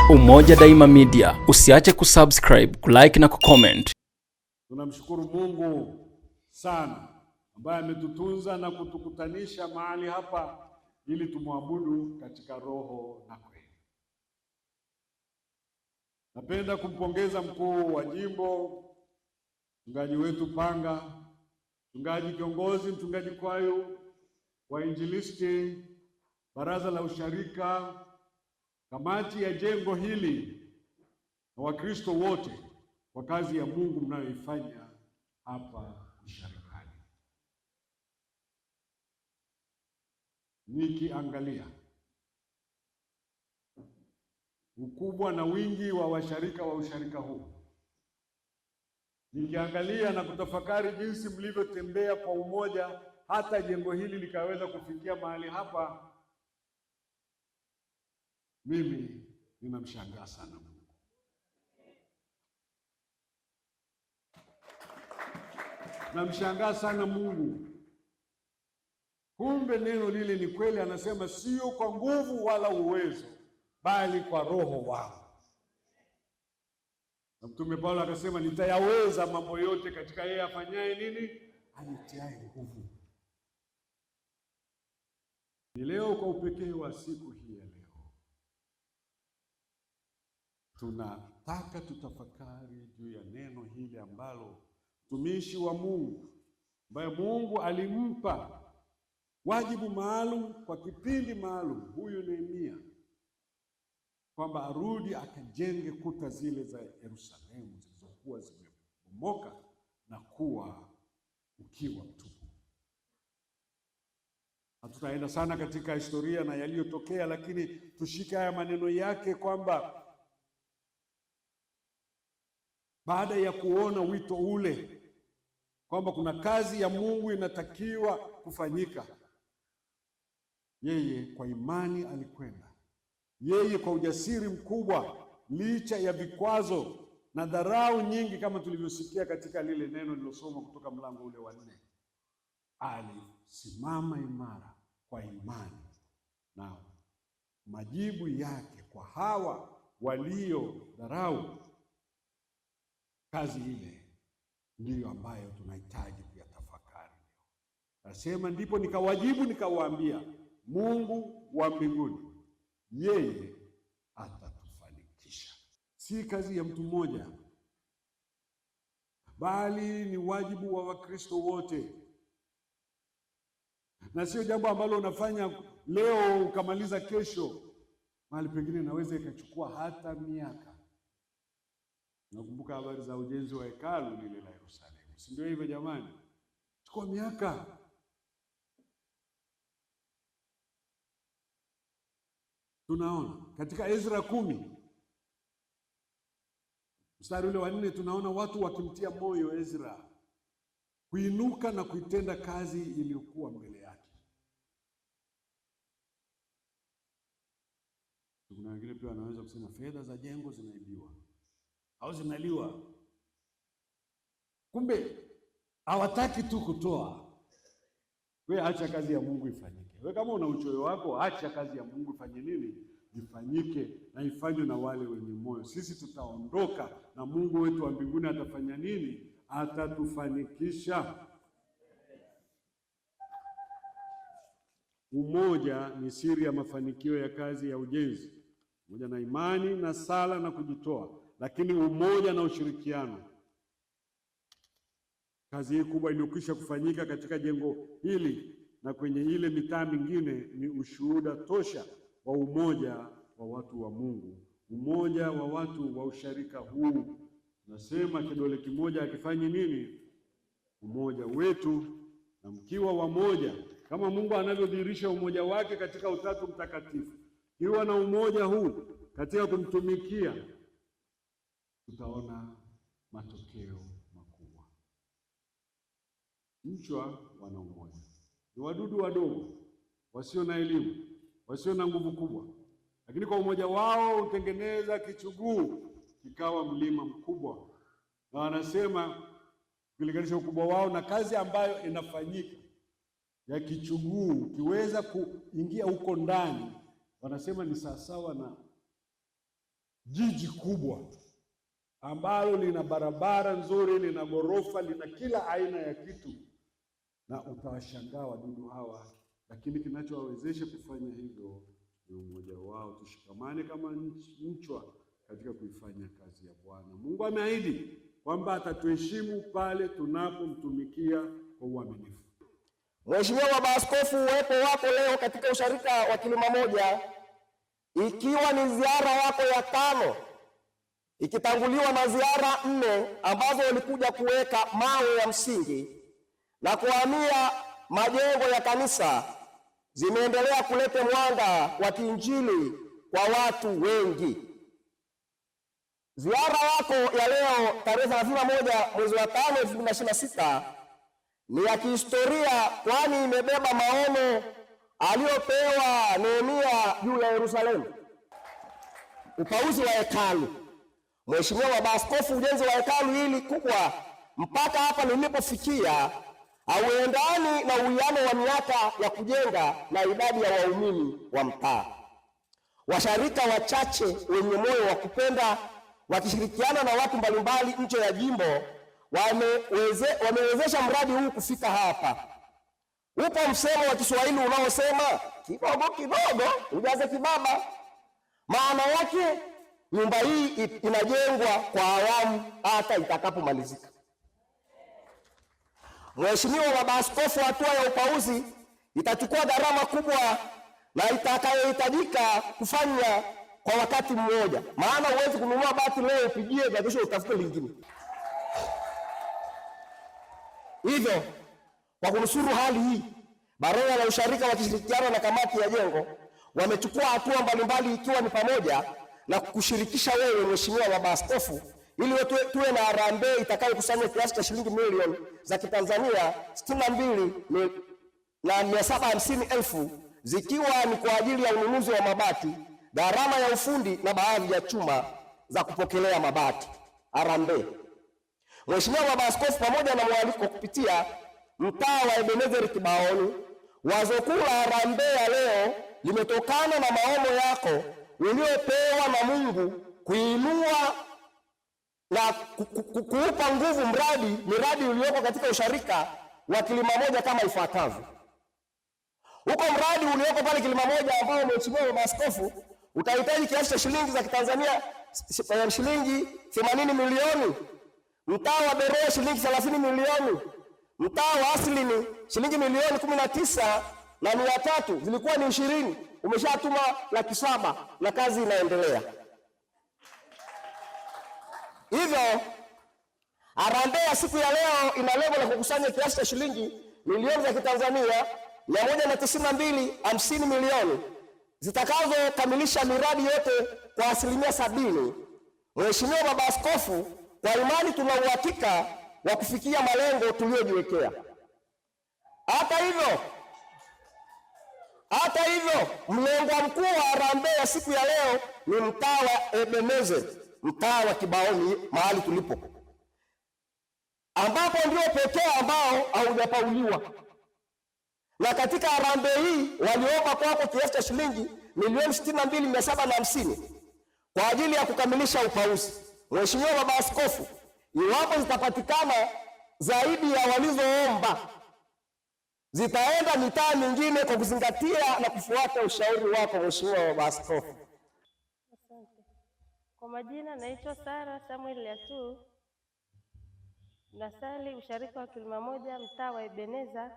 Umoja Daima Media, usiache kusubscribe, kulike na kucomment. Tunamshukuru Mungu sana ambaye ametutunza na kutukutanisha mahali hapa ili tumwabudu katika roho na kweli. Napenda kumpongeza mkuu wa jimbo, mchungaji wetu Panga, mchungaji kiongozi, mchungaji Kwayo, wainjilisti, baraza la usharika, kamati ya jengo hili na Wakristo wote kwa kazi ya Mungu mnayoifanya hapa usharikani. Nikiangalia ukubwa na wingi wa washarika wa usharika huu, nikiangalia na kutafakari jinsi mlivyotembea kwa umoja hata jengo hili likaweza kufikia mahali hapa, mimi ninamshangaa sana Mungu. Namshangaa sana Mungu. Kumbe neno lile ni kweli, anasema sio kwa nguvu wala uwezo, bali kwa roho wangu. Na Mtume Paulo akasema nitayaweza mambo yote katika yeye afanyaye nini? Anitiaye nguvu. Ni leo kwa upekee wa siku hii ya leo, tunataka tutafakari juu ya neno hili ambalo mtumishi wa Mungu ambaye Mungu alimpa wajibu maalum kwa kipindi maalum, huyu Nehemia, kwamba arudi akajenge kuta zile za Yerusalemu zilizokuwa zimebomoka na kuwa ukiwa mtupu. Hatutaenda sana katika historia na yaliyotokea, lakini tushike haya maneno yake kwamba baada ya kuona wito ule kwamba kuna kazi ya Mungu inatakiwa kufanyika, yeye kwa imani alikwenda. Yeye kwa ujasiri mkubwa, licha ya vikwazo na dharau nyingi kama tulivyosikia katika lile neno lilosoma kutoka mlango ule wa 4, alisimama imara kwa imani, na majibu yake kwa hawa walio dharau kazi ile ndiyo ambayo tunahitaji kuyatafakari leo. Nasema ndipo nikawajibu nikawaambia, Mungu wa mbinguni yeye atatufanikisha. Si kazi ya mtu mmoja, bali ni wajibu wa Wakristo wote, na sio jambo ambalo unafanya leo ukamaliza kesho. Mahali pengine naweza ikachukua hata miaka. Nakumbuka habari za ujenzi wa hekalu lile la Yerusalemu, si ndio hivyo jamani? Chukua miaka. Tunaona katika Ezra 10 mstari ule wa 4, tunaona watu wakimtia moyo Ezra kuinuka na kuitenda kazi iliyokuwa mbele yake. Kuna wengine pia wanaweza kusema fedha za jengo zinaibiwa au zinaliwa. Kumbe hawataki tu kutoa. Wewe acha kazi ya Mungu ifanyike. Wewe kama una uchoyo wako, acha kazi ya Mungu ifanye nini? Ifanyike, na ifanywe na wale wenye moyo. Sisi tutaondoka na Mungu wetu wa mbinguni atafanya nini? Atatufanikisha. Umoja ni siri ya mafanikio ya kazi ya ujenzi, pamoja na imani na sala na kujitoa, lakini umoja na ushirikiano. Kazi hii kubwa iliyokwisha kufanyika katika jengo hili na kwenye ile mitaa mingine ni ushuhuda tosha wa umoja wa watu wa Mungu, umoja wa watu wa usharika huu. Nasema kidole kimoja akifanyi nini? Umoja wetu, na mkiwa wamoja kama Mungu anavyodhihirisha umoja wake katika Utatu Mtakatifu, kiwa na umoja huu katika kumtumikia, tutaona matokeo makubwa. Mchwa wana umoja, ni wadudu wadogo wasio na elimu, wasio na nguvu kubwa, lakini kwa umoja wao hutengeneza kichuguu kikawa mlima mkubwa. Na wanasema ukilinganisha ukubwa wao na kazi ambayo inafanyika ya kichuguu, kiweza kuingia huko ndani, wanasema ni sawasawa na jiji kubwa ambalo lina barabara nzuri, lina ghorofa, lina kila aina ya kitu, na utawashangaa wadudu hawa, lakini kinachowawezesha kufanya hivyo ni umoja wao. Tushikamane kama nchwa katika kuifanya kazi ya Bwana. Mungu ameahidi kwamba atatuheshimu pale tunapomtumikia kwa uaminifu. Mheshimiwa Baba Askofu, uwepo wako leo katika usharika wa Kilimamoja, ikiwa ni ziara yako ya 5, ikitanguliwa na ziara 4 ambazo walikuja kuweka mawe ya msingi na kuhamia majengo ya kanisa, zimeendelea kuleta mwanga wa kiinjili kwa watu wengi. Ziara yako ya leo tarehe 31 mwezi wa 5 2026 ni ya kihistoria, kwani imebeba maono aliyopewa Nehemia juu ya Yerusalemu, upauzi wa hekalu. Mheshimiwa Baba Askofu, ujenzi wa hekalu hili kubwa mpaka hapa nilipofikia hauendani na uwiano wa miaka ya kujenga na idadi ya waumini wa mtaa. Washarika wachache wenye moyo wa kupenda, wakishirikiana na watu mbalimbali nje ya jimbo, wamewezesha mradi huu kufika hapa. Upo msemo wa Kiswahili unaosema kidogo kidogo ujaze kibaba. Maana yake nyumba hii inajengwa kwa awamu hata itakapomalizika. Mheshimiwa Baba Askofu, hatua ya upauzi itachukua gharama kubwa na itakayohitajika kufanya kwa wakati mmoja, maana huwezi kununua bati leo upigie na kesho utafute lingine. Hivyo, kwa kunusuru hali hii, baraza la usharika wakishirikiana na kamati ya jengo wamechukua hatua mbalimbali, ikiwa ni pamoja na kukushirikisha wewe Mheshimiwa Baba Askofu, ili tuwe na harambee itakayokusanya kiasi cha shilingi milioni za Kitanzania 62,750,000, zikiwa ni kwa ajili ya ununuzi wa mabati, gharama ya ufundi na baadhi ya chuma za kupokelea mabati. Harambee. Mheshimiwa Baba Askofu, pamoja na mwaliko kupitia mtaa wa Ebenezer Kibaoni, wazo kuu la harambee ya leo limetokana na maono yako uliopewa na Mungu kuinua na kuupa nguvu miradi ulioko katika usharika wa Kilimamoja kama ifuatavyo. Huko mradi ulioko pale Kilimamoja ambao Mheshimiwa Baba Askofu utahitaji kiasi cha shilingi za Kitanzania shilingi 80 milioni, mtaa wa Beroya shilingi 30 milioni, mtaa wa Aslini shilingi milioni 19,300, zilikuwa ni 20, umeshatuma 700,000 na kazi inaendelea. Hivyo harambee ya siku ya leo ina lengo la kukusanya kiasi cha shilingi milioni za Kitanzania 192,50 milioni zitakazokamilisha miradi yote kwa 70%. Mheshimiwa Baba Askofu, kwa imani tuna uhakika wa kufikia malengo tuliyojiwekea. Hata hivyo, mlengwa mkuu wa harambee ya siku ya leo ni mtaa wa Ebenezer, mtaa wa Kibaoni mahali tulipo, ambapo ndio pekee ambao haujapauliwa. Na katika harambee hii waliomba kwako kiasi cha shilingi milioni 62,750 kwa ajili ya kukamilisha upauzi. Mheshimiwa Baba Askofu, iwapo zitapatikana zaidi ya walizoomba, zitaenda mitaa mingine kwa kuzingatia na kufuata ushauri wako Mheshimiwa Baba Askofu. Asante. Kwa majina naitwa Sara Samuel Yatu, nasali usharika wa Kilimamoja mtaa wa Ebeneza.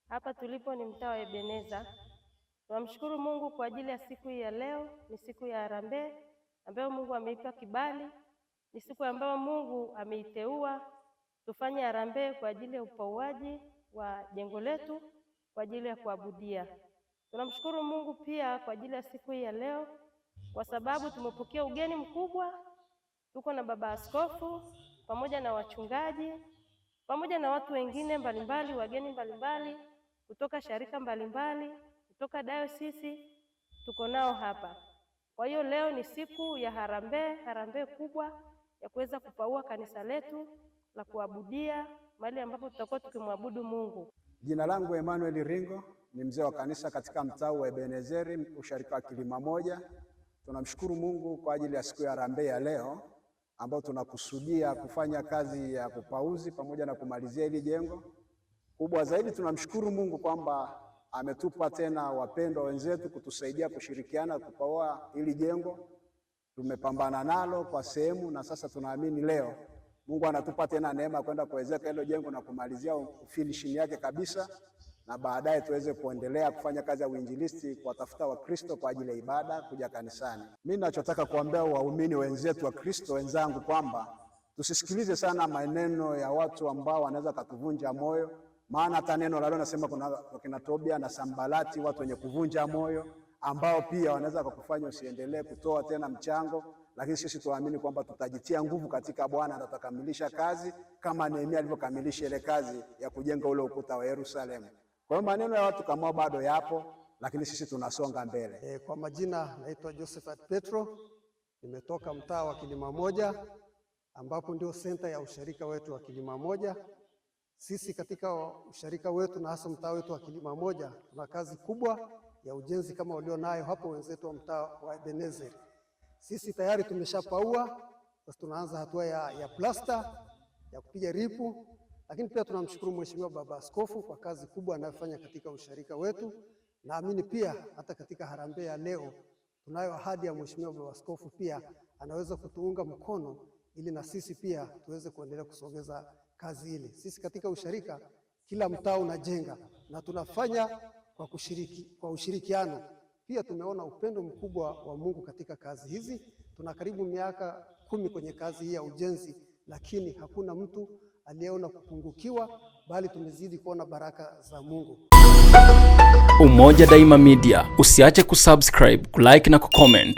Hapa tulipo ni mtaa wa Ebeneza. Tunamshukuru Mungu kwa ajili ya siku hii ya leo. Ni siku ya harambee ambayo Mungu ameipa kibali. Ni siku ambayo Mungu ameiteua tufanye harambee kwa ajili ya upauaji wa jengo letu kwa ajili ya kuabudia. Tunamshukuru Mungu pia kwa ajili ya siku hii ya leo, kwa sababu tumepokea ugeni mkubwa. Tuko na Baba Askofu pamoja na wachungaji pamoja na watu wengine mbalimbali, wageni mbalimbali kutoka sharika mbalimbali, kutoka dayosisi, tuko nao hapa. Kwa hiyo leo ni siku ya harambee kubwa ya kuweza kupaua kanisa letu la kuabudia, mahali ambapo tutakuwa tukimwabudu Mungu. Jina langu Emmanuel Ringo, ni mzee wa kanisa katika mtaa wa Ebenezeri, usharika wa Kilimamoja. Tunamshukuru Mungu kwa ajili ya siku ya harambee ya leo ambao tunakusudia kufanya kazi ya kupauzi pamoja na kumalizia hili jengo. Kubwa zaidi tunamshukuru Mungu kwamba ametupa tena wapendwa wenzetu kutusaidia kushirikiana kupaua hili jengo. Tumepambana nalo kwa sehemu na sasa tunaamini leo Mungu anatupa tena neema kwenda kuwezeka hilo jengo na kumalizia finishing yake kabisa, na baadaye tuweze kuendelea kufanya kazi ya uinjilisti kuwatafuta Wakristo kwa ajili ya ibada kuja kanisani. Mimi ninachotaka kuambia waumini wenzetu wa Kristo wenzangu kwamba tusisikilize sana maneno ya watu ambao wanaweza kutuvunja moyo, maana hata neno la leo nasema kuna wakina Tobia na Sambalati, watu wenye kuvunja moyo ambao pia wanaweza kukufanya usiendelee kutoa tena mchango. Lakini sisi tuamini kwamba tutajitia nguvu katika Bwana na tutakamilisha kazi kama Nehemia alivyokamilisha ile kazi ya kujenga ule ukuta wa Yerusalemu. Kwa hiyo maneno ya watu kama bado yapo, lakini sisi tunasonga mbele. Kwa majina naitwa Josephat Petro, nimetoka mtaa wa Kilima Moja ambapo ndio senta ya usharika wetu wa Kilima Moja. Sisi katika usharika wetu na hasa mtaa wetu wa Kilima Moja tuna kazi kubwa ya ujenzi kama walionayo hapo wenzetu wa mtaa wa Ebenezer. Sisi tayari tumeshapaua, sasa tunaanza hatua ya plasta, ya kupiga ripu, lakini pia tunamshukuru Mheshimiwa Baba Askofu kwa kazi kubwa anayofanya katika usharika wetu. Naamini pia hata katika harambee ya leo tunayo ahadi ya Mheshimiwa Baba Askofu pia anaweza kutuunga mkono ili na sisi pia tuweze kuendelea kusogeza kazi ile. Sisi katika usharika kila mtaa unajenga na tunafanya kwa ushirikiano. Pia tumeona upendo mkubwa wa Mungu katika kazi hizi. Tuna karibu miaka 10 kwenye kazi hii ya ujenzi, lakini hakuna mtu aliyeona kupungukiwa, bali tumezidi kuona baraka za Mungu. Umoja Daima Media, usiache kusubscribe, kulike na kucomment.